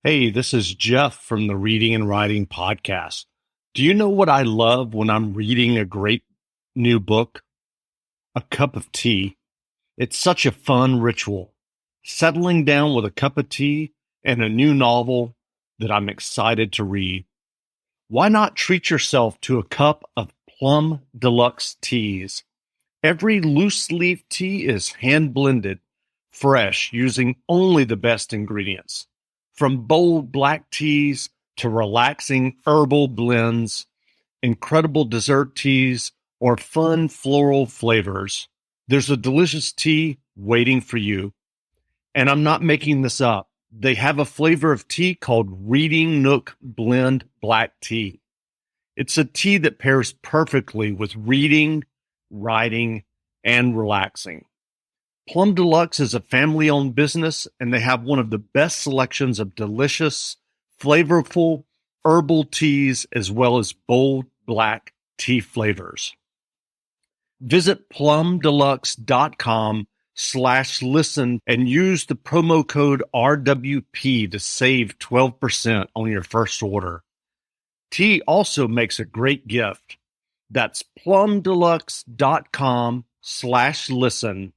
Hey, this is Jeff from the Reading and Writing Podcast. Do you know what I love when I'm reading a great new book? A cup of tea. It's such a fun ritual. Settling down with a cup of tea and a new novel that I'm excited to read. Why not treat yourself to a cup of Plum Deluxe teas? Every loose leaf tea is hand blended, fresh, using only the best ingredients. From bold black teas to relaxing herbal blends, incredible dessert teas, or fun floral flavors, there's a delicious tea waiting for you. And I'm not making this up. They have a flavor of tea called Reading Nook Blend Black Tea. It's a tea that pairs perfectly with reading, writing, and relaxing. Plum Deluxe is a family-owned business, and they have one of the best selections of delicious, flavorful herbal teas as well as bold black tea flavors. Visit plumdeluxe.com/listen and use the promo code RWP to save 12% on your first order. Tea also makes a great gift. That's plumdeluxe.com/listen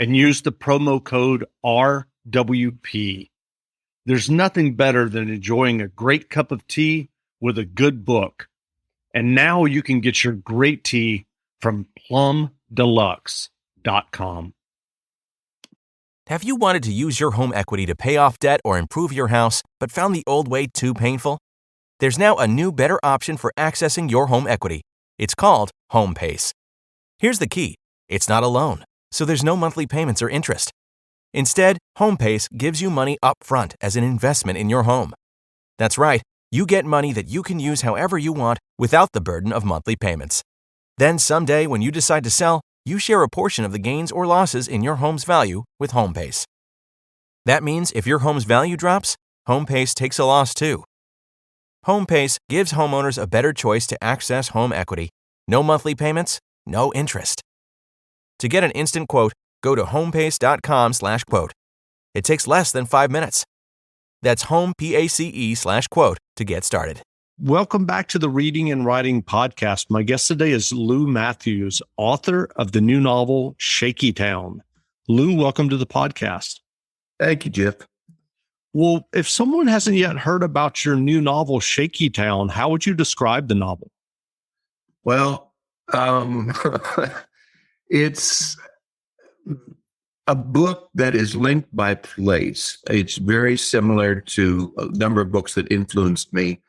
and use the promo code RWP. There's nothing better than enjoying a great cup of tea with a good book. And now you can get your great tea from plumdeluxe.com. Have you wanted to use your home equity to pay off debt or improve your house, but found the old way too painful? There's now a new, better option for accessing your home equity. It's called HomePace. Here's the key. It's not a loan, so there's no monthly payments or interest. Instead, HomePace gives you money up front as an investment in your home. That's right, you get money that you can use however you want without the burden of monthly payments. Then someday when you decide to sell, you share a portion of the gains or losses in your home's value with HomePace. That means if your home's value drops, HomePace takes a loss too. HomePace gives homeowners a better choice to access home equity. No monthly payments, no interest. To get an instant quote, go to homepace.com/quote. It takes less than 5 minutes. That's homepace/quote to get started. Welcome back to the Reading and Writing Podcast. My guest today is Lou Mathews, author of the new novel, Shaky Town. Lou, welcome to the podcast. Thank you, Jeff. Well, if someone hasn't yet heard about your new novel, Shaky Town, how would you describe the novel? Well, it's a book that is linked by place. It's very similar to a number of books that influenced me.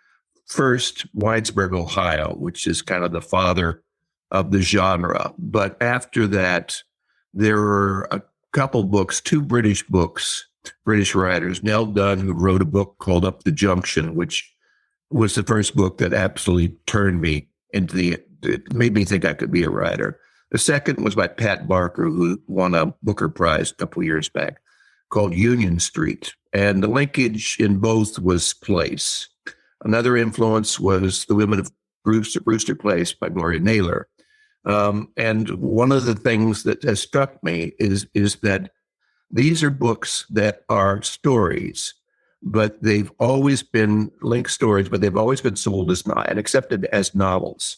First, Whitesburg, Ohio, which is kind of the father of the genre. But after that, there were a couple books, two British books, British writers. Nell Dunn, who wrote a book called Up the Junction, which was the first book that absolutely turned me into it made me think I could be a writer. The second was by Pat Barker, who won a Booker Prize a couple years back, called Union Street. And the linkage in both was place. Another influence was The Women of Brewster Place by Gloria Naylor. And one of the things that has struck me is that these are books that are stories, but they've always been linked stories, but they've always been sold as and accepted as novels.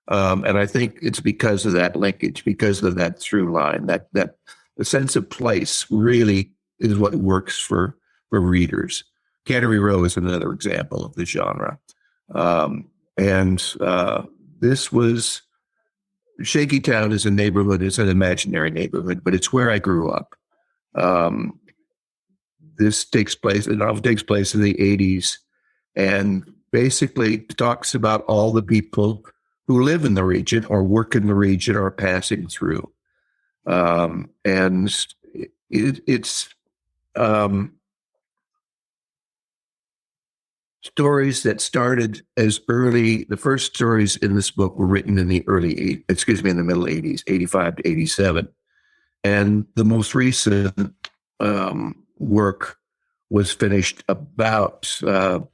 And I think it's because of that linkage, because of that through line, that the sense of place really is what works for readers. Cannery Row is another example of the genre. This was Shaky Town is a neighborhood, it's an imaginary neighborhood, but it's where I grew up. The novel takes place in the 80s and basically talks about all the people who live in the region or work in the region or passing through. It's stories that started as early, the first stories in this book were written in the in the middle 80s, 85 to 87. And the most recent work was finished about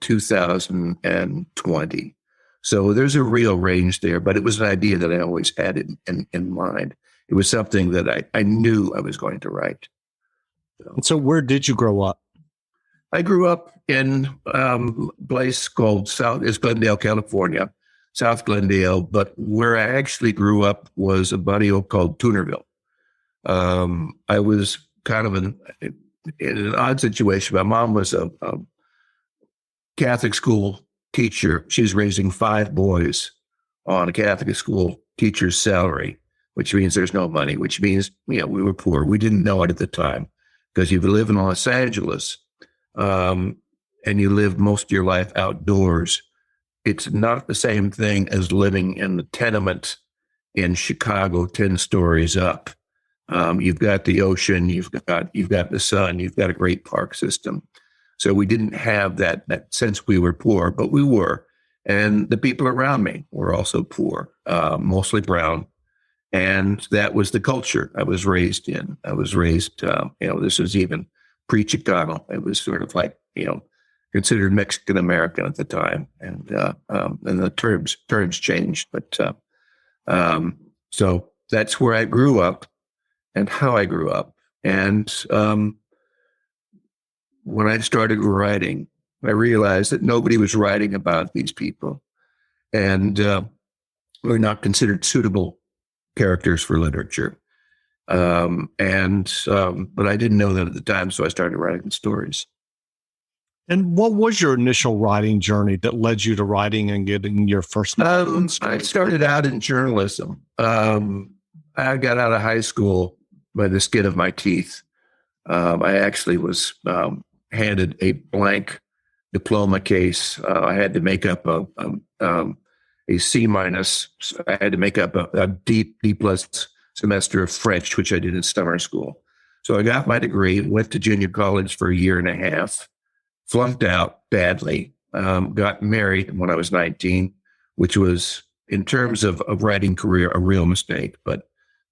2020. So there's a real range there, but it was an idea that I always had in mind. It was something that I knew I was going to write. So where did you grow up? I grew up in a place called Glendale, California, South Glendale. But where I actually grew up was a barrio called Toonerville. I was kind of in an odd situation. My mom was a Catholic school teacher. She's raising 5 boys on a Catholic school teacher's salary, which means there's no money, which means, we were poor. We didn't know it at the time, because you live in Los Angeles, and you live most of your life outdoors. It's not the same thing as living in the tenement in Chicago, 10 stories up. You've got the ocean, you've got the sun, you've got a great park system. So we didn't have that sense we were poor, but we were. And the people around me were also poor, mostly brown. And that was the culture I was raised in. I was raised, this was even pre-Chicano. It was sort of like, considered Mexican American at the time. And the terms changed. But so that's where I grew up and how I grew up. And when I started writing, I realized that nobody was writing about these people, and were not considered suitable characters for literature. But I didn't know that at the time, so I started writing the stories. And what was your initial writing journey that led you to writing and getting your first novel? I started out in journalism. I got out of high school by the skin of my teeth. I actually was handed a blank diploma case. I had to make up a C minus. I had to make up a D plus semester of French, which I did in summer school. So I got my degree, went to junior college for a year and a half, flunked out badly, got married when I was 19, which was, in terms of a writing career, a real mistake. But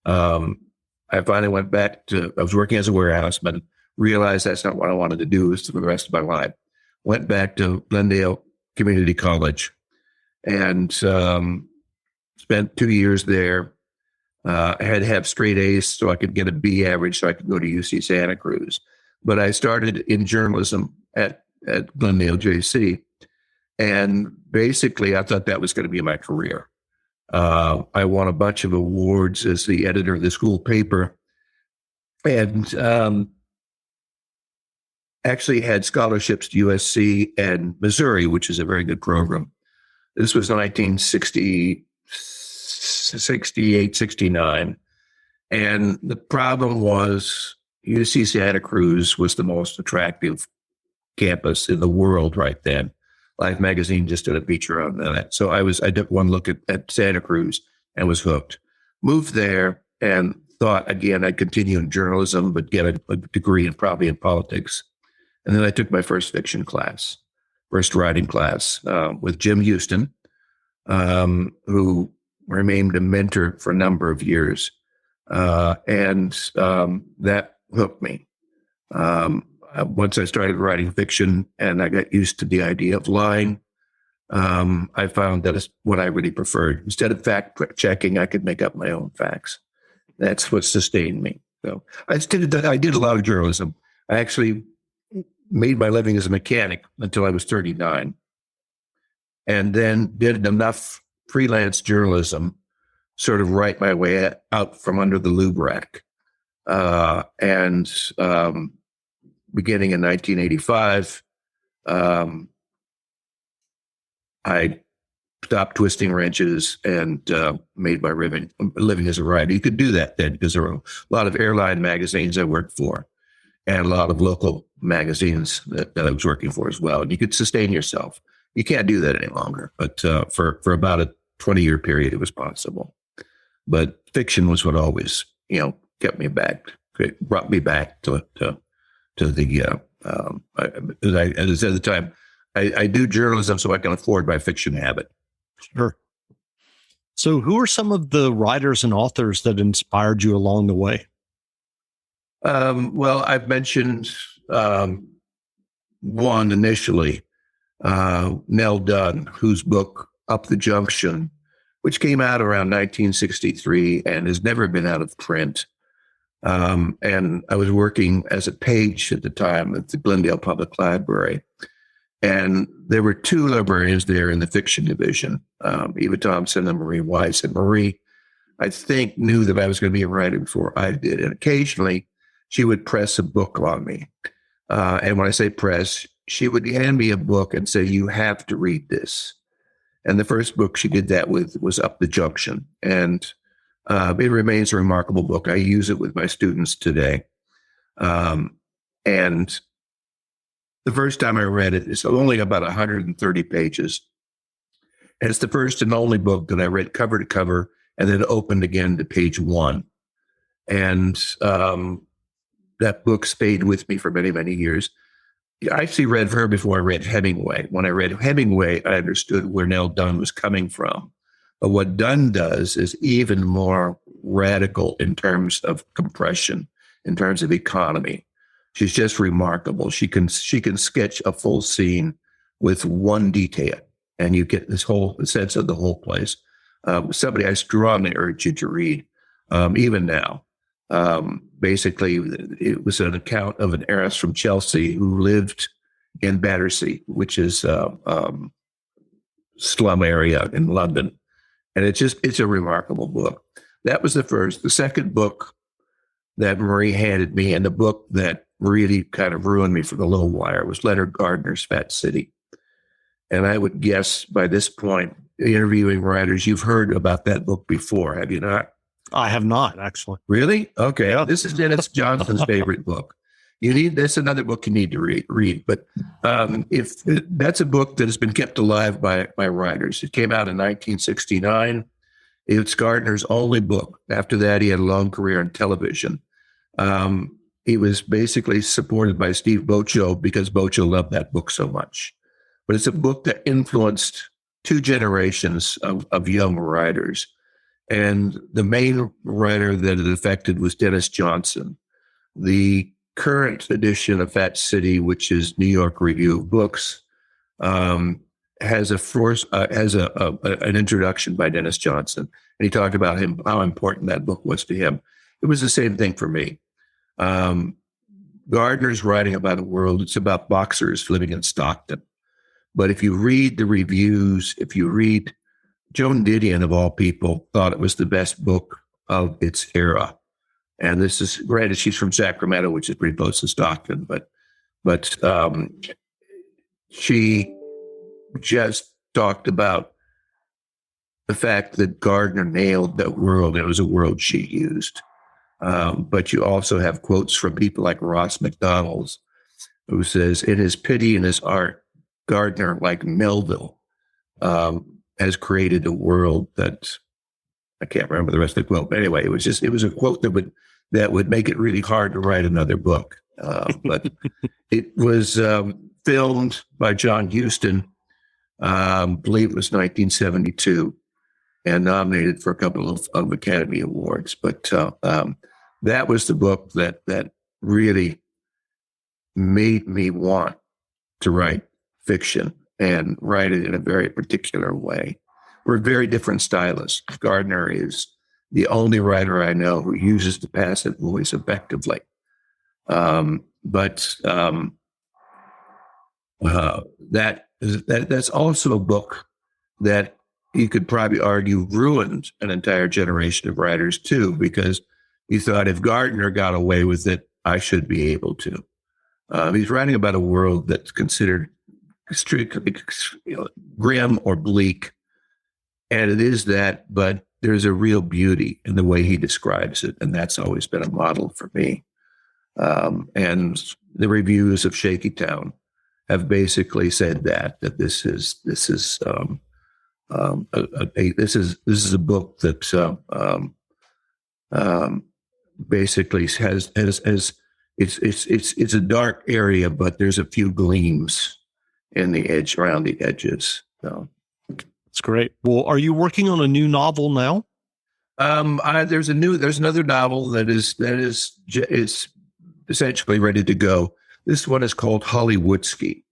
I finally went back I was working as a warehouseman, realized that's not what I wanted to do for the rest of my life. Went back to Glendale Community College and spent 2 years there. I had to have straight A's so I could get a B average so I could go to UC Santa Cruz. But I started in journalism at Glendale JC. And basically, I thought that was going to be my career. I won a bunch of awards as the editor of the school paper, and actually had scholarships to USC and Missouri, which is a very good program. This was 1968, 69. And the problem was UC Santa Cruz was the most attractive campus in the world right then. Life magazine just did a feature on that. So I took one look at Santa Cruz and was hooked. Moved there and thought, again, I'd continue in journalism, but get a degree probably in politics. And then I took my first fiction class, first writing class, with Jim Houston, who remained a mentor for a number of years. And that hooked me. Once I started writing fiction and I got used to the idea of lying, I found that is what I really preferred. Instead of fact checking, I could make up my own facts. That's what sustained me. So I did a lot of journalism. I actually made my living as a mechanic until I was 39, and then did enough freelance journalism, sort of write my way out from under the lube rack. Beginning in 1985, I stopped twisting wrenches and made my living as a writer. You could do that then because there were a lot of airline magazines I worked for and a lot of local magazines that I was working for as well. And you could sustain yourself. You can't do that any longer. But for about a 20-year period, it was possible. But fiction was what always, kept me back. It brought me back to the as I said at the time, I do journalism so I can afford my fiction habit. Sure. So who are some of the writers and authors that inspired you along the way? Well, I've mentioned one initially, Nell Dunn, whose book Up the Junction, which came out around 1963 and has never been out of print, And I was working as a page at the time at the Glendale Public Library. And there were two librarians there in the fiction division, Eva Thompson and Marie Weiss. And Marie, I think, knew that I was going to be a writer before I did. And occasionally she would press a book on me. And when I say press, she would hand me a book and say, you have to read this. And the first book she did that with was Up the Junction. And it remains a remarkable book. I use it with my students today. And the first time I read it, it's only about 130 pages. And it's the first and only book that I read cover to cover and then opened again to page one. And that book stayed with me for many, many years. I actually read her before I read Hemingway. When I read Hemingway, I understood where Nell Dunn was coming from. But what Dunn does is even more radical in terms of compression, in terms of economy. She's just remarkable. She can sketch a full scene with one detail, and you get this whole sense of the whole place. Somebody I strongly urge you to read, even now. Basically, it was an account of an heiress from Chelsea who lived in Battersea, which is a slum area in London. And it's a remarkable book. That was the first. The second book that Marie handed me, and the book that really kind of ruined me for a little while, was Leonard Gardner's Fat City. And I would guess by this point, interviewing writers, you've heard about that book before, have you not? I have not, actually. Really? Okay. Yeah. This is Dennis Johnson's favorite book. That's another book you need to read. But if that's a book that has been kept alive by writers. It came out in 1969. It's Gardner's only book. After that, he had a long career in television. He was basically supported by Steve Bocho because Bocho loved that book so much. But it's a book that influenced two generations of young writers. And the main writer that it affected was Dennis Johnson. The current edition of Fat City, which is New York Review of Books, has an introduction by Dennis Johnson, and he talked about how important that book was to him. It was the same thing for me. Gardner's writing about a world. It's about boxers living in Stockton. But if you read the reviews, if you read, Joan Didion, of all people, thought it was the best book of its era. And this is, granted, she's from Sacramento, which is pretty close to Stockton, but she just talked about the fact that Gardner nailed that world. It was a world she used. But you also have quotes from people like Ross MacDonald, who says, in his pity and his art, Gardner, like Melville, has created a world that I can't remember the rest of the quote. But anyway, it was a quote that would make it really hard to write another book. But it was filmed by John Huston, I believe it was 1972, and nominated for a couple of Academy Awards. But that was the book that really made me want to write fiction and write it in a very particular way. We're very different stylists. Gardner is the only writer I know who uses the passive voice effectively. That's also a book that you could probably argue ruined an entire generation of writers too, because you thought if Gardner got away with it, I should be able to. He's writing about a world that's considered grim or bleak. And it is that, but there's a real beauty in the way he describes it. And that's always been a model for me. And the reviews of Shaky Town have basically said that this is a book that basically has it's a dark area, but there's a few gleams in the edge, around the edges. So it's great. Well, are you working on a new novel now? There's another novel that is essentially ready to go. This one is called Hollywoodsky.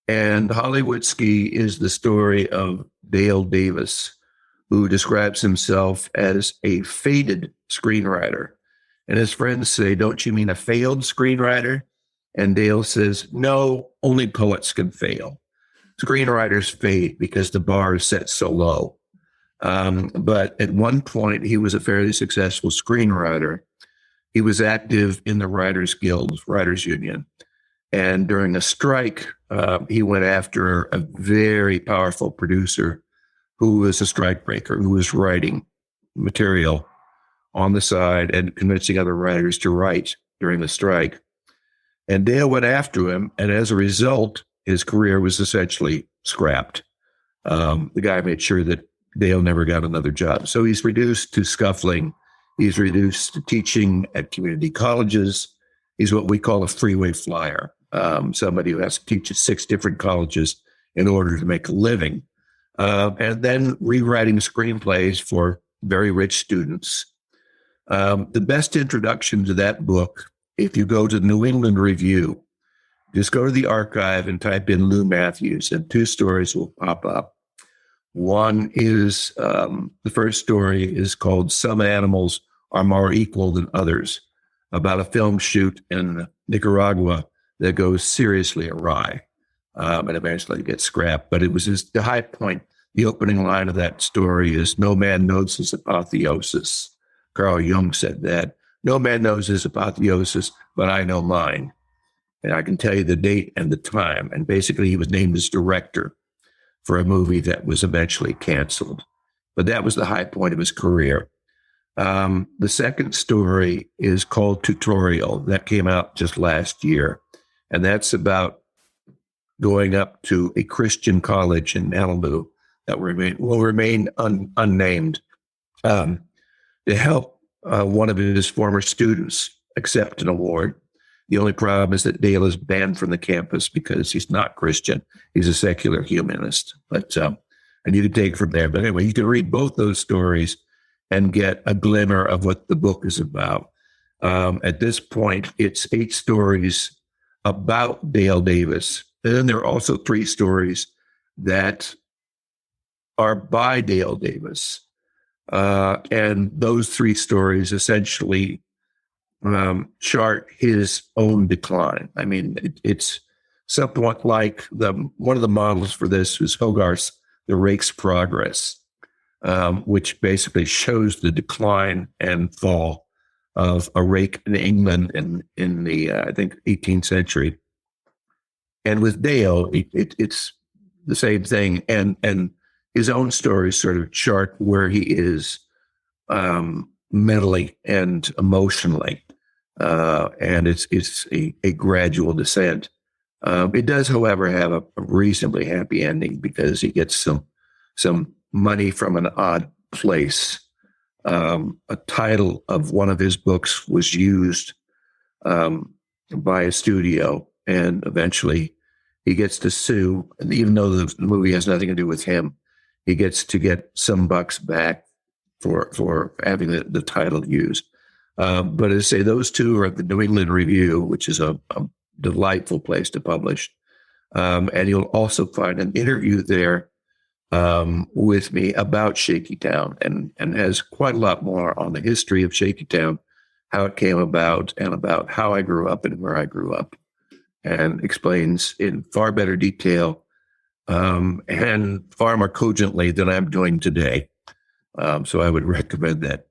And Hollywoodsky is the story of Dale Davis, who describes himself as a faded screenwriter. And his friends say, "Don't you mean a failed screenwriter?" And Dale says, "No, only poets can fail. Screenwriters fade because the bar is set so low." But at one point, he was a fairly successful screenwriter. He was active in the Writers Guild, Writers Union. And during a strike, he went after a very powerful producer who was a strikebreaker, who was writing material on the side and convincing other writers to write during the strike. And Dale went after him. And as a result, his career was essentially scrapped. The guy made sure that Dale never got another job. So he's reduced to scuffling. He's reduced to teaching at community colleges. He's what we call a freeway flyer, somebody who has to teach at 6 different colleges in order to make a living. And then rewriting screenplays for very rich students. The best introduction to that book, if you go to the New England Review, just go to the archive and type in Lou Mathews, and 2 stories will pop up. One is, the first story is called "Some Animals Are More Equal Than Others," about a film shoot in Nicaragua that goes seriously awry and eventually gets scrapped. But it was the high point. The opening line of that story is, "No man knows his apotheosis." Carl Jung said that. "No man knows his apotheosis, but I know mine. And I can tell you the date and the time." And basically, he was named as director for a movie that was eventually canceled. But that was the high point of his career. The second story is called "Tutorial." That came out just last year. And that's about going up to a Christian college in Malibu that will remain unnamed to help one of his former students accept an award. The only problem is that Dale is banned from the campus because he's not Christian. He's a secular humanist. But and you can take it from there. But anyway, you can read both those stories and get a glimmer of what the book is about. At this point, it's 8 stories about Dale Davis. And then there are also 3 stories that are by Dale Davis. And those 3 stories essentially chart his own decline. I mean, it's somewhat like one of the models for this was Hogarth's "The Rake's Progress," which basically shows the decline and fall of a rake in England in the I think 18th century. And with Dale, it's the same thing, and his own stories sort of chart where he is mentally and emotionally. And it's a gradual descent. It does, however, have a reasonably happy ending because he gets some money from an odd place. A title of one of his books was used by a studio, and eventually he gets to sue. And even though the movie has nothing to do with him, he gets to get some bucks back for having the title used. But as I say, those 2 are at the New England Review, which is a delightful place to publish. And you'll also find an interview there with me about Shakytown, and has quite a lot more on the history of Shakytown, how it came about, and about how I grew up and where I grew up, and explains in far better detail and far more cogently than I'm doing today. So I would recommend that.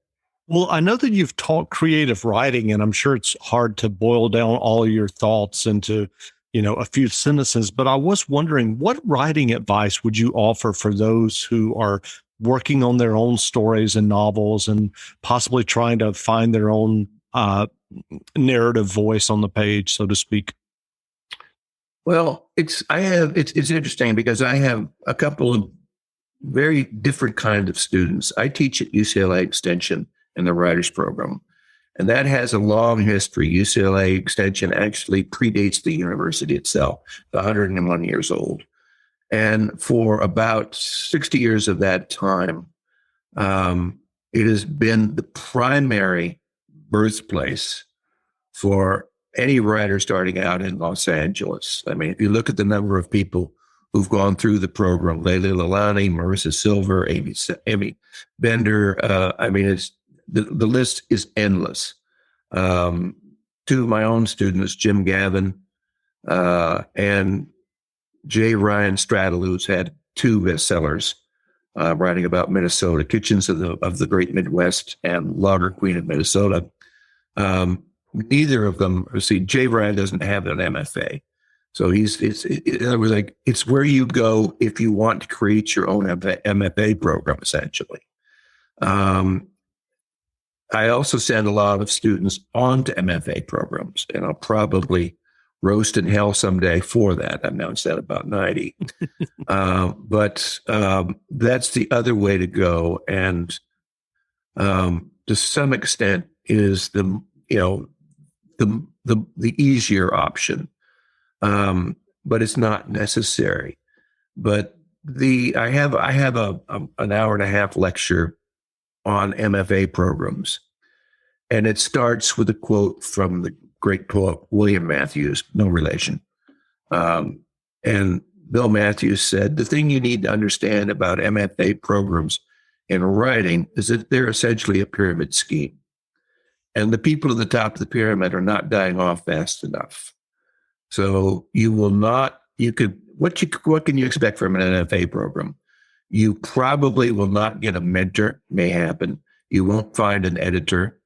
Well, I know that you've taught creative writing, and I'm sure it's hard to boil down all of your thoughts into, a few sentences, but I was wondering, what writing advice would you offer for those who are working on their own stories and novels and possibly trying to find their own narrative voice on the page, so to speak? Well, it's interesting because I have a couple of very different kinds of students. I teach at UCLA Extension in the writers program, and that has a long history. UCLA Extension actually predates the university itself, 101 years old. And for about 60 years of that time, it has been the primary birthplace for any writer starting out in Los Angeles. I mean, if you look at the number of people who've gone through the program, Leila Lalani, Marissa Silver, Amy Bender, I mean, the list is endless. Two of my own students, Jim Gavin and J. Ryan Straddle, who's had two bestsellers, writing about Minnesota, Kitchens of the Great Midwest and Lager Queen of Minnesota. Neither of them, see, J. Ryan doesn't have an MFA. So it's where you go if you want to create your own MFA program, essentially. I also send a lot of students on to MFA programs, and I'll probably roast in hell someday for that. I've now said about 90. But that's the other way to go. And to some extent is the easier option. But it's not necessary. But I have an hour and a half lecture on MFA programs, and it starts with a quote from the great poet William Mathews, no relation. And Bill Mathews said, the thing you need to understand about MFA programs in writing is that they're essentially a pyramid scheme. And the people at the top of the pyramid are not dying off fast enough. So what can you expect from an MFA program? You probably will not get a mentor, may happen. You won't find an editor.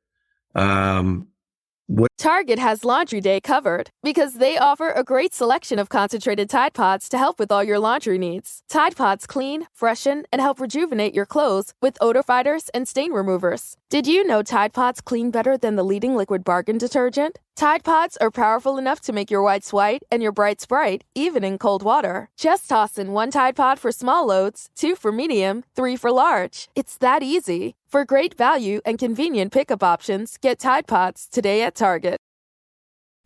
Target has Laundry Day covered because they offer a great selection of concentrated Tide Pods to help with all your laundry needs. Tide Pods clean, freshen, and help rejuvenate your clothes with odor fighters and stain removers. Did you know Tide Pods clean better than the leading liquid bargain detergent? Tide Pods are powerful enough to make your whites white and your brights bright, even in cold water. Just toss in 1 Tide Pod for small loads, 2 for medium, 3 for large. It's that easy. For great value and convenient pickup options, get Tide Pods today at Target.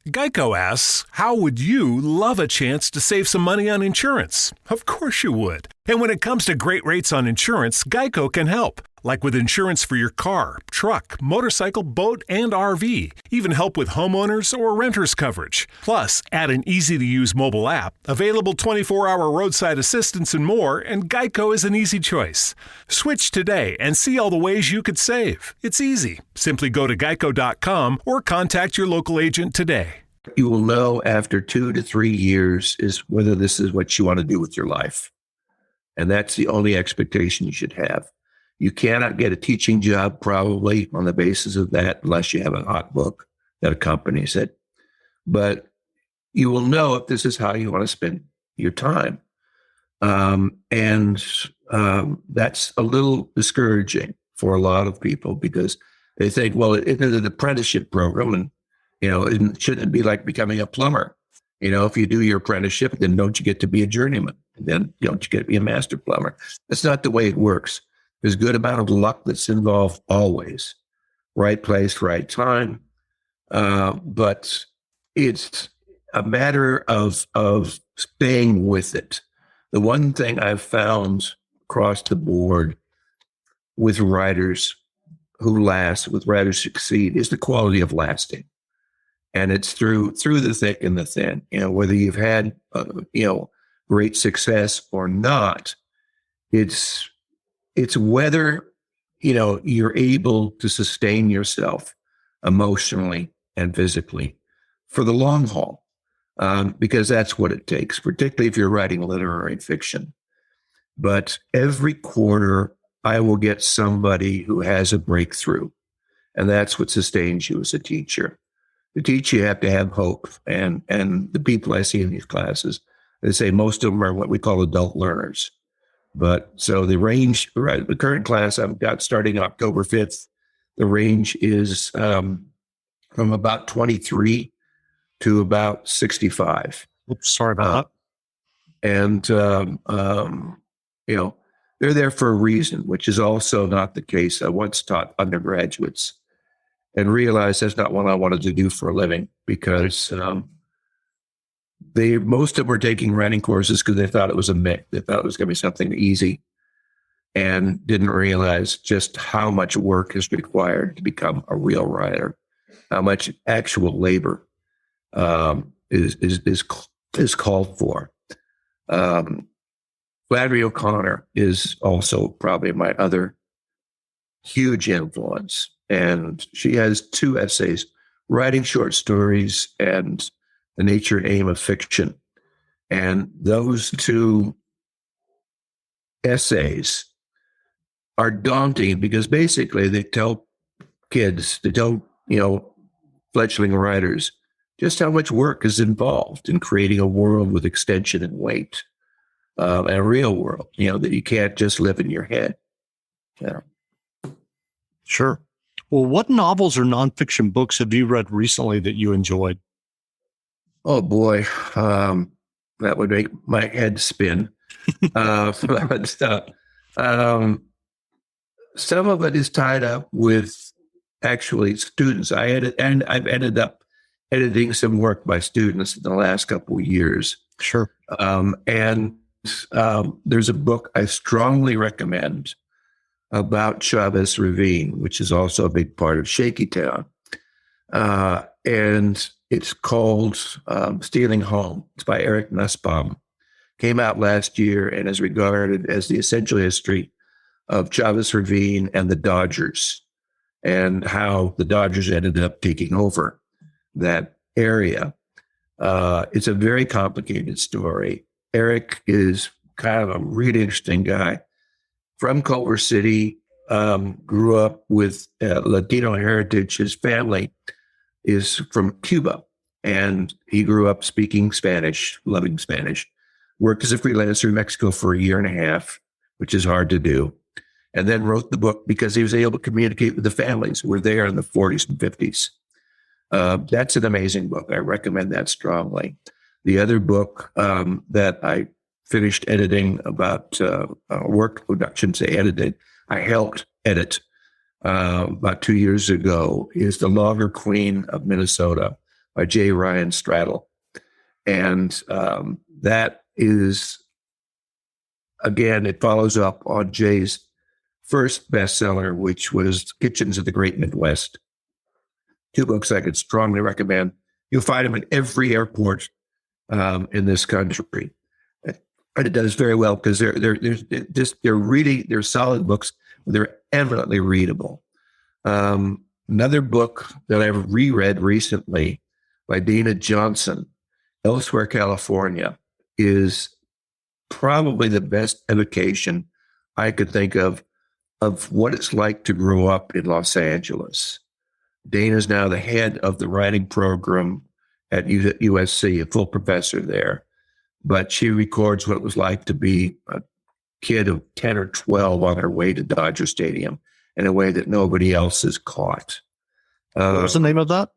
Geico asks, how would you love a chance to save some money on insurance? Of course you would. And when it comes to great rates on insurance, Geico can help. Like with insurance for your car, truck, motorcycle, boat, and RV. Even help with homeowners or renters coverage. Plus, add an easy-to-use mobile app, available 24-hour roadside assistance and more, and Geico is an easy choice. Switch today and see all the ways you could save. It's easy. Simply go to geico.com or contact your local agent today. You will know after 2 to 3 years is whether this is what you want to do with your life. And that's the only expectation you should have. You cannot get a teaching job probably on the basis of that unless you have a hot book that accompanies it. But you will know if this is how you want to spend your time. That's a little discouraging for a lot of people because they think, well, it is an apprenticeship program and, it shouldn't be like becoming a plumber. If you do your apprenticeship, then don't you get to be a journeyman? And then don't you get to be a master plumber? That's not the way it works. There's a good amount of luck that's involved always. Right place, right time. But it's a matter of staying with it. The one thing I've found across the board with writers who last, with writers succeed, is the quality of lasting. And it's through the thick and the thin. Whether you've had great success or not, it's whether you're able to sustain yourself emotionally and physically for the long haul, because that's what it takes, particularly if you're writing literary fiction. But every quarter, I will get somebody who has a breakthrough, and that's what sustains you as a teacher. To teach, you have to have hope, and the people I see in these classes, they say most of them are what we call adult learners. But so the range, right, the current class I've got starting October 5th, the range is from about 23 to about 65. Oops, sorry about that. And, they're there for a reason, which is also not the case. I once taught undergraduates and realized that's not what I wanted to do for a living because most of them were taking writing courses because they thought it was a myth. They thought it was going to be something easy and didn't realize just how much work is required to become a real writer, how much actual labor is called for. Flannery O'Connor is also probably my other huge influence. And she has 2 essays. writing short stories and the nature and aim of fiction. And those two essays are daunting because basically they tell fledgling writers just how much work is involved in creating a world with extension and weight, and a real world, that you can't just live in your head. Yeah. Sure. Well, what novels or nonfiction books have you read recently that you enjoyed? Oh boy, that would make my head spin. Some of it is tied up with actually students. I've ended up editing some work by students in the last couple of years. Sure. And there's a book I strongly recommend about Chavez Ravine, which is also a big part of Shaky Town. And it's called Stealing Home. It's by Eric Nussbaum. Came out last year and is regarded as the essential history of Chavez Ravine and the Dodgers, and how the Dodgers ended up taking over that area. It's a very complicated story. Eric is kind of a really interesting guy. From Culver City, grew up with Latino heritage. His family is from Cuba, and he grew up speaking Spanish, loving Spanish. Worked as a freelancer in Mexico for 1.5 years, which is hard to do, and then wrote the book because he was able to communicate with the families who were there in the 40s and 50s. That's an amazing book. I recommend that strongly. The other book that I finished editing about work production, I helped edit about 2 years ago, is The Logger Queen of Minnesota by J. Ryan Straddle. And that is, again, it follows up on Jay's first bestseller, which was Kitchens of the Great Midwest. 2 books I could strongly recommend. You'll find them at every airport in this country. And it does very well because they're solid books. They're eminently readable. Another book that I've reread recently by Dana Johnson, Elsewhere, California, is probably the best evocation I could think of what it's like to grow up in Los Angeles. Dana's now the head of the writing program at USC, a full professor there. But she records what it was like to be a kid of 10 or 12 on her way to Dodger Stadium in a way that nobody else is caught. What was the name of that?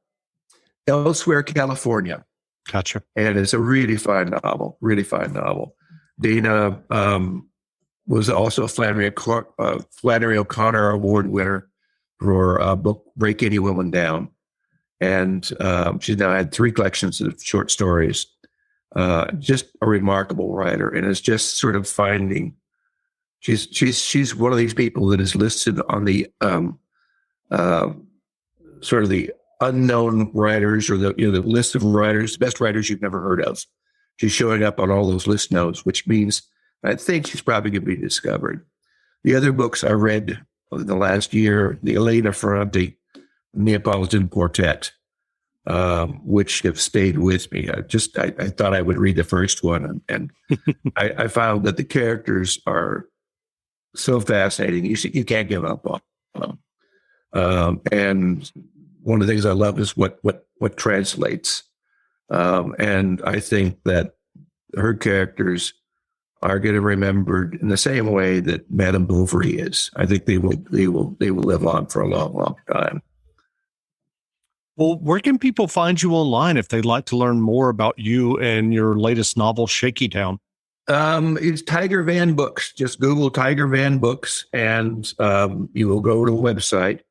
Elsewhere, California. Gotcha. And it's a really fine novel, Dana was also a Flannery O'Connor Award winner for a book, Break Any Woman Down. And she's now had 3 collections of short stories. Just a remarkable writer, and is just sort of finding. She's one of these people that is listed on the sort of the unknown writers, or the list of writers, best writers you've never heard of. She's showing up on all those list notes, which means I think she's probably going to be discovered. The other books I read in the last year, the Elena Ferrante Neapolitan Quartet, which have stayed with me. I thought I would read the first one, and I found that the characters are so fascinating. You can't give up on them. And one of the things I love is what translates. And I think that her characters are going to be remembered in the same way that Madame Bovary is. I think they will live on for a long, long time. Well, where can people find you online if they'd like to learn more about you and your latest novel, Shaky Town? It's Tiger Van Books. Just Google Tiger Van Books, and you will go to the website.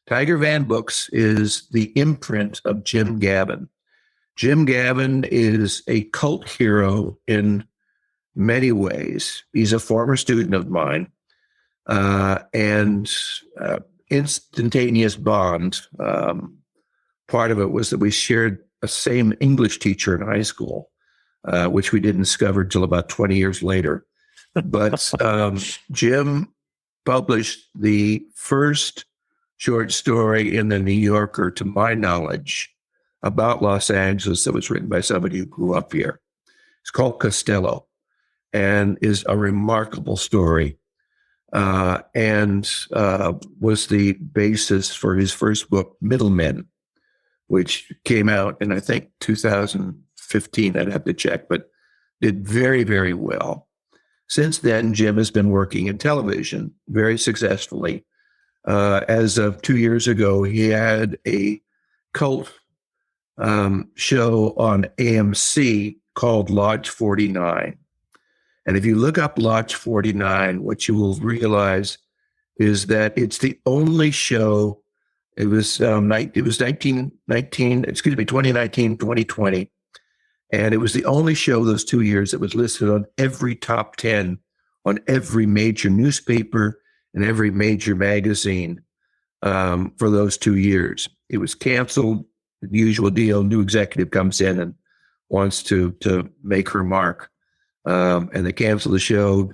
Tiger Van Books is the imprint of Jim Gavin. Jim Gavin is a cult hero in many ways. He's a former student of mine, and instantaneous bond. Part of it was that we shared a same English teacher in high school, which we didn't discover until about 20 years later. But Jim published the first short story in the New Yorker, to my knowledge, about Los Angeles that was written by somebody who grew up here. It's called Costello and is a remarkable story, and was the basis for his first book, Middlemen, which came out in, I think, 2015. I'd have to check, but did very, very well. Since then, Jim has been working in television very successfully. As of 2 years ago, he had a cult show on AMC called Lodge 49. And if you look up Lodge 49, what you will realize is that it's the only show. It was 2019, 2020. And it was the only show those 2 years that was listed on every top 10 on every major newspaper and every major magazine for those 2 years. It was canceled. The usual deal, new executive comes in and wants to make her mark. And they cancel the show,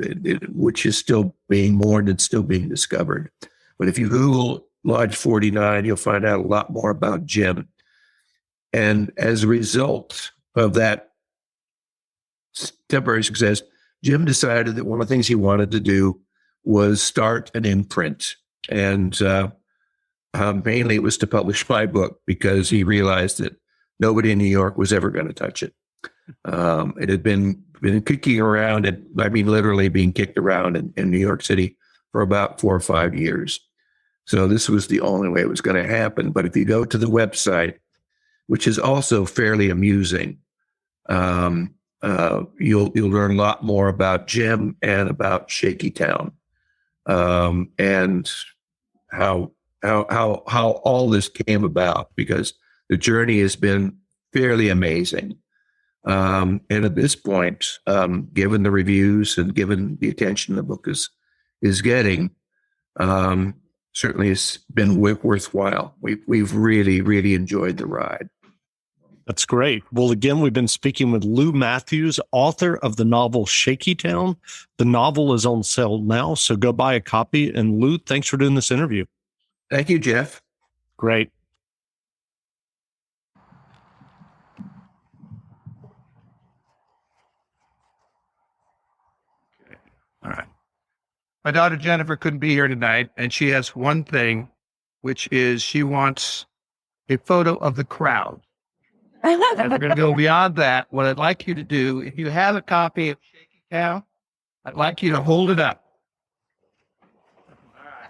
which is still being mourned and still being discovered. But if you Google Lodge 49, you'll find out a lot more about Jim. And as a result of that temporary success, Jim decided that one of the things he wanted to do was start an imprint. And mainly it was to publish my book, because he realized that nobody in New York was ever going to touch it. It had been kicking around, and I mean literally being kicked around in New York City for about 4 or 5 years. So this was the only way it was going to happen. But if you go to the website, which is also fairly amusing, you'll learn a lot more about Jim and about Shaky Town, and how all this came about, because the journey has been fairly amazing. And at this point, given the reviews and given the attention the book is getting, certainly it's been worthwhile. We've really, really enjoyed the ride. That's great. Well, again, we've been speaking with Lou Mathews, author of the novel Shaky Town. The novel is on sale now, so go buy a copy. And Lou, thanks for doing this interview. Thank you, Jeff. Great. All right. My daughter Jennifer couldn't be here tonight, and she has one thing, which is she wants a photo of the crowd. And we're going to go beyond that. What I'd like you to do, if you have a copy of Shaky Town, I'd like you to hold it up. All right.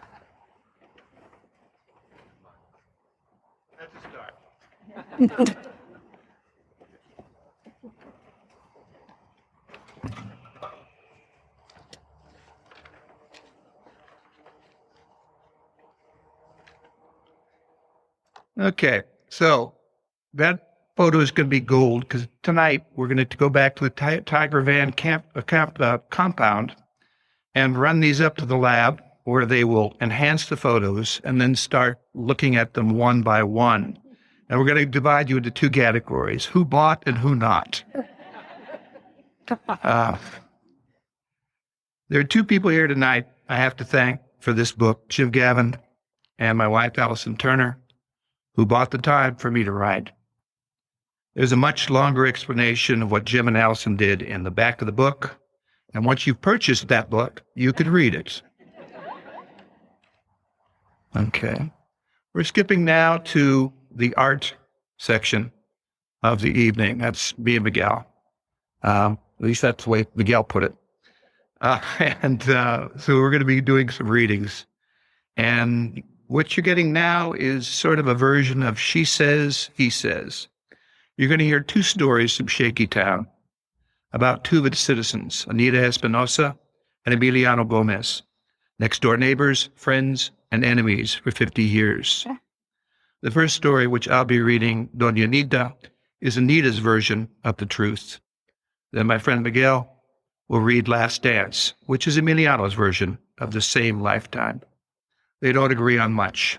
That's a start. Okay, so that photo is going to be gold, because tonight we're going to go back to the Tiger Van compound and run these up to the lab, where they will enhance the photos and then start looking at them one by one. And we're going to divide you into 2 categories: who bought and who not. There are 2 people here tonight I have to thank for this book, Jim Gavin and my wife, Allison Turner, who bought the time for me to write. There's a much longer explanation of what Jim and Allison did in the back of the book. And once you've purchased that book, you can read it. Okay. We're skipping now to the art section of the evening. That's me and Miguel. At least that's the way Miguel put it. So we're going to be doing some readings. And what you're getting now is sort of a version of She Says, He Says. You're going to hear 2 stories from Shaky Town about 2 of its citizens, Anita Espinosa and Emiliano Gomez, next-door neighbors, friends, and enemies for 50 years. The first story, which I'll be reading, Doña Anita, is Anita's version of the truth. Then my friend Miguel will read Last Dance, which is Emiliano's version of the same lifetime. They don't agree on much.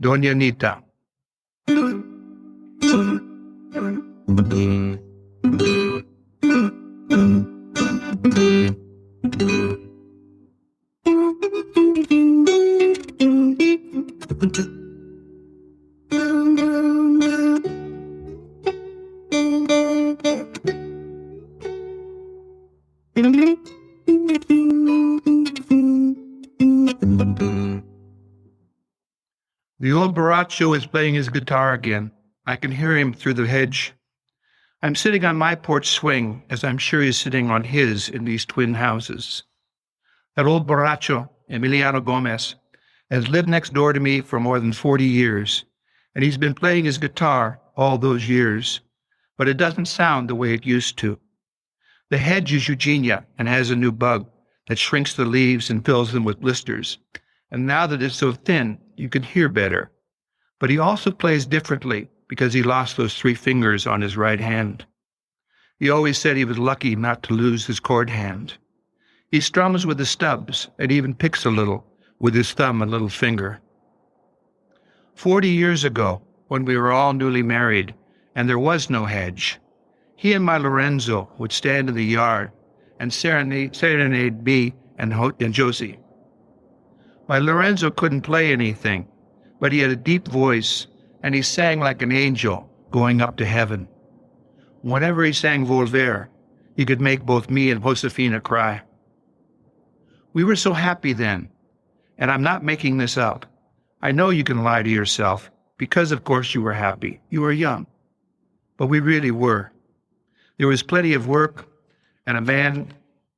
Doña Anita. old Borracho is playing his guitar again. I can hear him through the hedge. I'm sitting on my porch swing, as I'm sure he's sitting on his in these twin houses. That old Borracho, Emiliano Gomez, has lived next door to me for more than 40 years, and he's been playing his guitar all those years, but it doesn't sound the way it used to. The hedge is Eugenia and has a new bug that shrinks the leaves and fills them with blisters, and now that it's so thin, you can hear better. But he also plays differently because he lost those 3 fingers on his right hand. He always said he was lucky not to lose his chord hand. He strums with the stubs and even picks a little with his thumb and little finger. 40 years ago, when we were all newly married and there was no hedge, he and my Lorenzo would stand in the yard and serenade me and Josie. My Lorenzo couldn't play anything, but he had a deep voice, and he sang like an angel going up to heaven. Whenever he sang Volver, he could make both me and Josefina cry. We were so happy then, and I'm not making this up. I know you can lie to yourself, because of course you were happy. You were young. But we really were. There was plenty of work, and a man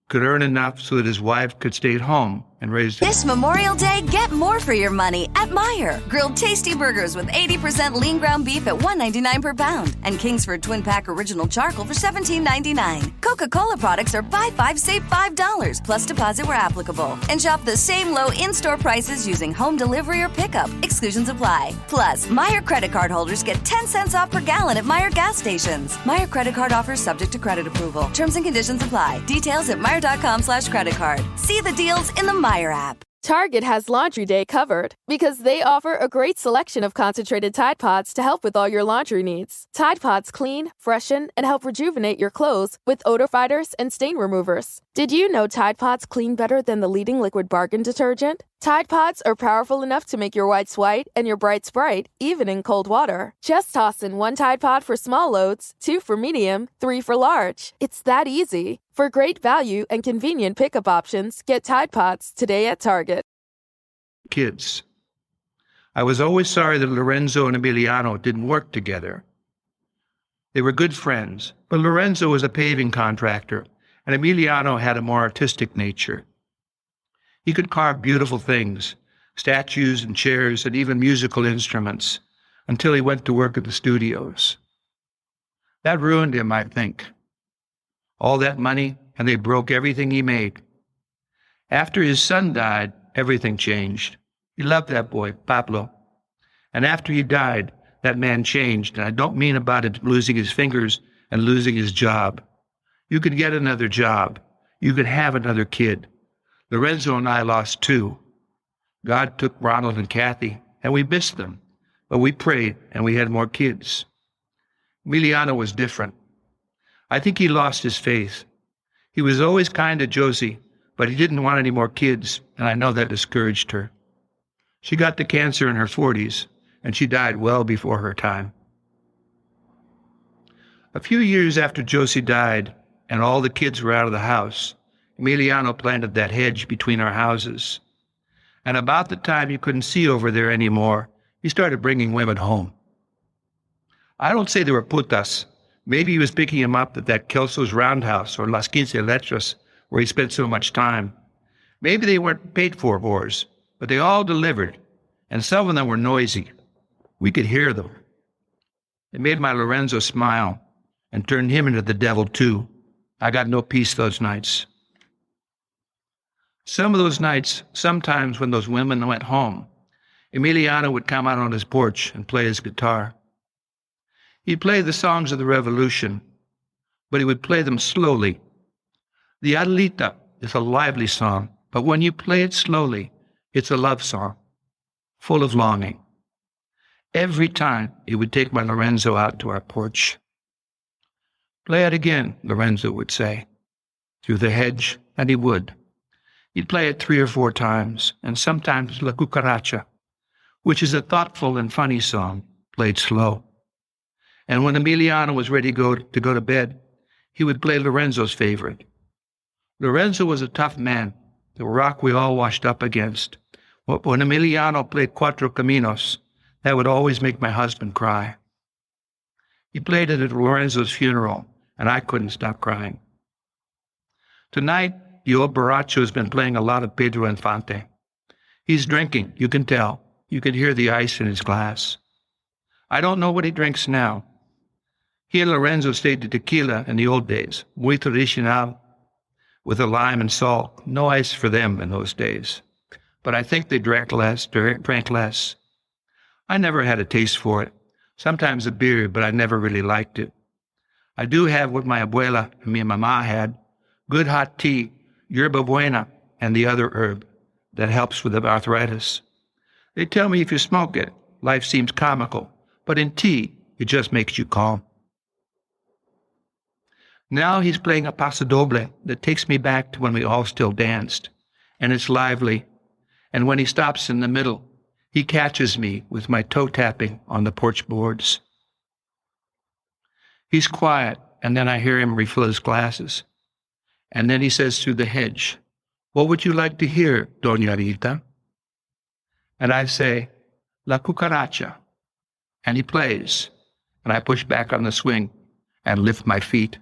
could earn enough so that his wife could stay at home and raise... This Memorial Day, get more for your money at Meijer. Grilled tasty burgers with 80% lean ground beef at $1.99 per pound. And Kingsford Twin Pack Original Charcoal for $17.99. Coca-Cola products are buy 5, save $5, plus deposit where applicable. And shop the same low in-store prices using home delivery or pickup. Exclusions apply. Plus, Meijer credit card holders get 10 cents off per gallon at Meijer gas stations. Meijer credit card offers subject to credit approval. Terms and conditions apply. Details at Meijer.com/credit card. See the deals in the Meijer app. Target has Laundry Day covered because they offer a great selection of concentrated Tide Pods to help with all your laundry needs. Tide Pods clean, freshen, and help rejuvenate your clothes with odor fighters and stain removers. Did you know Tide Pods clean better than the leading liquid bargain detergent? Tide Pods are powerful enough to make your whites white and your brights bright, even in cold water. Just toss in 1 Tide Pod for small loads, 2 for medium, 3 for large. It's that easy. For great value and convenient pickup options, get Tide Pods today at Target. Kids. I was always sorry that Lorenzo and Emiliano didn't work together. They were good friends, but Lorenzo was a paving contractor, and Emiliano had a more artistic nature. He could carve beautiful things, statues and chairs and even musical instruments, until he went to work at the studios. That ruined him, I think. All that money, and they broke everything he made. After his son died, everything changed. He loved that boy, Pablo. And after he died, that man changed, and I don't mean about him losing his fingers and losing his job. You could get another job. You could have another kid. Lorenzo and I lost 2. God took Ronald and Kathy, and we missed them. But we prayed, and we had more kids. Emiliano was different. I think he lost his faith. He was always kind to Josie, but he didn't want any more kids, and I know that discouraged her. She got the cancer in her 40s, and she died well before her time. A few years after Josie died, and all the kids were out of the house, Emiliano planted that hedge between our houses. And about the time you couldn't see over there anymore, he started bringing women home. I don't say they were putas. Maybe he was picking him up at that Kelso's Roundhouse or Las Quince Letras, where he spent so much time. Maybe they weren't paid for whores, but they all delivered, and some of them were noisy. We could hear them. It made my Lorenzo smile and turned him into the devil, too. I got no peace those nights. Some of those nights, sometimes when those women went home, Emiliano would come out on his porch and play his guitar. He'd play the songs of the Revolution, but he would play them slowly. The Adelita is a lively song, but when you play it slowly, it's a love song, full of longing. Every time he would take my Lorenzo out to our porch. Play it again, Lorenzo would say, through the hedge, and he would. He'd play it 3 or 4 times, and sometimes La Cucaracha, which is a thoughtful and funny song, played slow. And when Emiliano was ready to go to bed, he would play Lorenzo's favorite. Lorenzo was a tough man, the rock we all washed up against. When Emiliano played Cuatro Caminos, That would always make my husband cry. He played it at Lorenzo's funeral, and I couldn't stop crying. Tonight, the old Borracho has been playing a lot of Pedro Infante. He's drinking, you can tell. You can hear the ice in his glass. I don't know what he drinks now. He and Lorenzo stayed to tequila in the old days, muy tradicional, with a lime and salt. No ice for them in those days. But I think they drank less. I never had a taste for it. Sometimes a beer, but I never really liked it. I do have what my abuela and mi mama had, good hot tea, yerba buena, and the other herb that helps with the arthritis. They tell me if you smoke it, life seems comical, but in tea, it just makes you calm. Now he's playing a pasodoble that takes me back to when we all still danced, and it's lively. And when he stops in the middle, he catches me with my toe tapping on the porch boards. He's quiet, and then I hear him refill his glasses. And then he says through the hedge, "What would you like to hear, Doña Rita?" And I say, "La cucaracha." And he plays, and I push back on the swing and lift my feet.